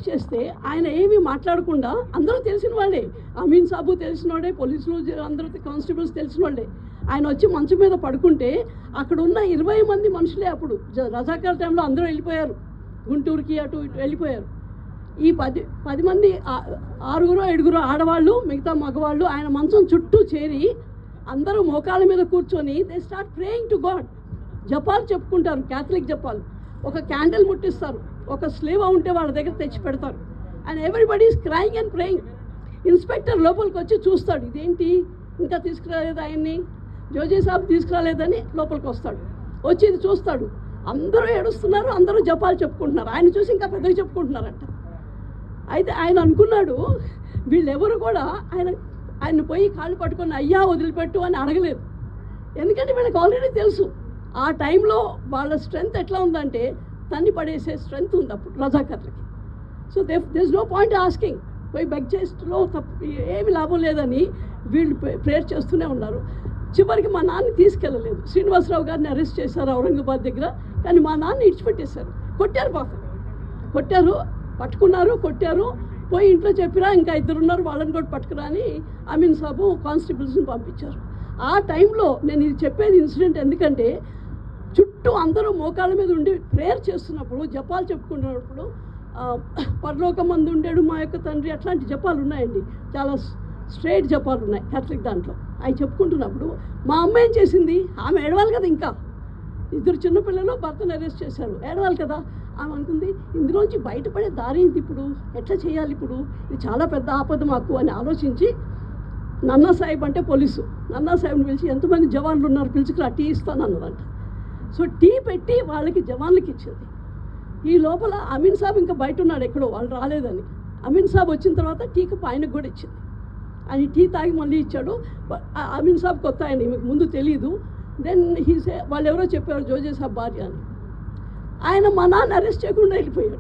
చేస్తే ఆయన ఏమీ మాట్లాడకుండా, అందరూ తెలిసిన వాళ్ళే, అమీన్ సాబు తెలిసిన వాళ్ళే, పోలీసులు అందరూ కానిస్టేబుల్స్ తెలిసిన వాళ్ళే. ఆయన వచ్చి మంచం మీద పడుకుంటే అక్కడ ఉన్న 20 మంది మనుషులే అప్పుడు రజాకార్ టైంలో అందరూ వెళ్ళిపోయారు, గుంటూరుకి అటు ఇటు వెళ్ళిపోయారు. ఈ 10 మంది 6 7 ఆడవాళ్ళు, మిగతా మగవాళ్ళు ఆయన మంచం చుట్టూ చేరి అందరూ మోకాళ్ళ మీద కూర్చొని they start praying to God. జపాలు చెప్పుకుంటారు, క్యాథలిక్ జపాలు. ఒక క్యాండిల్ ముట్టిస్తారు, ఒక స్లీవ్ ఉంటే వాళ్ళ దగ్గర తెచ్చి పెడతారు. And everybody is crying and praying. Inspector లోపలికి వచ్చి చూస్తాడు, ఇదేంటి ఇంకా తీసుకురాలేదు ఆయన్ని, జోజీ సాబ్ తీసుకురాలేదని లోపలికి వస్తాడు. వచ్చి ఇది చూస్తాడు, అందరూ ఏడుస్తున్నారు, అందరూ జపాలు చెప్పుకుంటున్నారు. ఆయన చూసి ఇంకా పెద్దగా చెప్పుకుంటున్నారంట. అయితే ఆయన అనుకున్నాడు, వీళ్ళెవరు కూడా ఆయన పోయి కాళ్ళు పట్టుకొని అయ్యా వదిలిపెట్టు అని అడగలేదు. ఎందుకంటే వీళ్ళకి ఆల్రెడీ తెలుసు ఆ టైంలో వాళ్ళ స్ట్రెంగ్త్ ఎట్లా ఉందంటే తన్ని పడేసే స్ట్రెంగ్త్ ఉంది అప్పుడు రజాకర్లకి. So there no point asking, పోయి బెగ్ చేస్ట్లో ఏమి లాభం లేదని వీళ్ళు ప్రేయర్ చేస్తూనే ఉన్నారు. చివరికి మా నాన్న తీసుకెళ్ళలేదు. శ్రీనివాసరావు గారిని అరెస్ట్ చేశారు ఔరంగాబాద్ దగ్గర. కానీ మా నాన్న ఇడిచిపెట్టేశారు, కొట్టారు, పాపం కొట్టారు, పట్టుకున్నారు, కొట్టారు. పోయి ఇంట్లో చెప్పిరా ఇంకా 2 ఉన్నారు వాళ్ళని కూడా పట్టుకురా అని అమీన్ సాబు కానిస్టేబుల్స్ని పంపించారు. ఆ టైంలో నేను ఇది చెప్పేది ఇన్సిడెంట్ ఎందుకంటే చుట్టూ అందరూ మోకాళ్ళ మీద ఉండి ప్రేయర్ చేస్తున్నప్పుడు, జపాలు చెప్పుకుంటున్నప్పుడు, పరలోకమందు ఉండేడు మా యొక్క తండ్రి అట్లాంటి జపాలు ఉన్నాయండి, చాలా స్ట్రైట్ జపాలు ఉన్నాయి క్యాథలిక్ దాంట్లో. అవి చెప్పుకుంటున్నప్పుడు మా అమ్మ ఏం చేసింది, ఆమె ఏడవాలి కదా, ఇంకా 2 చిన్నపిల్లలు భర్తను అరెస్ట్ చేశారు, ఏడవాలి కదా. ఆమె అనుకుంది ఇందులోంచి బయటపడే దారి ఏంటి ఇప్పుడు, ఎట్లా చేయాలి ఇప్పుడు, ఇది చాలా పెద్ద ఆపద మాకు అని ఆలోచించి నన్నా సాహిబ్ అంటే పోలీసు, నన్నా సాహిబ్ని పిలిచి ఎంతమంది జవాన్లు ఉన్నారు పిలుచుకురా, టీ ఇస్తాను అన్నదంట. సో టీ పెట్టి వాళ్ళకి జవాన్లకి ఇచ్చింది. ఈ లోపల అమీన్ సాబ్ ఇంకా బయట ఉన్నాడు ఎక్కడో, వాళ్ళు రాలేదని. అమీన్ సాబ్ వచ్చిన తర్వాత టీకి ఆయనకు కూడా ఇచ్చింది. ఆయన టీ తాగి మళ్ళీ ఇచ్చాడు. అమీన్ సాబ్ కొత్త ఆయన, మీకు ముందు తెలీదు. దెన్ వాళ్ళు ఎవరో చెప్పారు జోజీ సాబ్ భార్య అని. ఆయన మా నాన్న అరెస్ట్ చేయకుండా వెళ్ళిపోయాడు.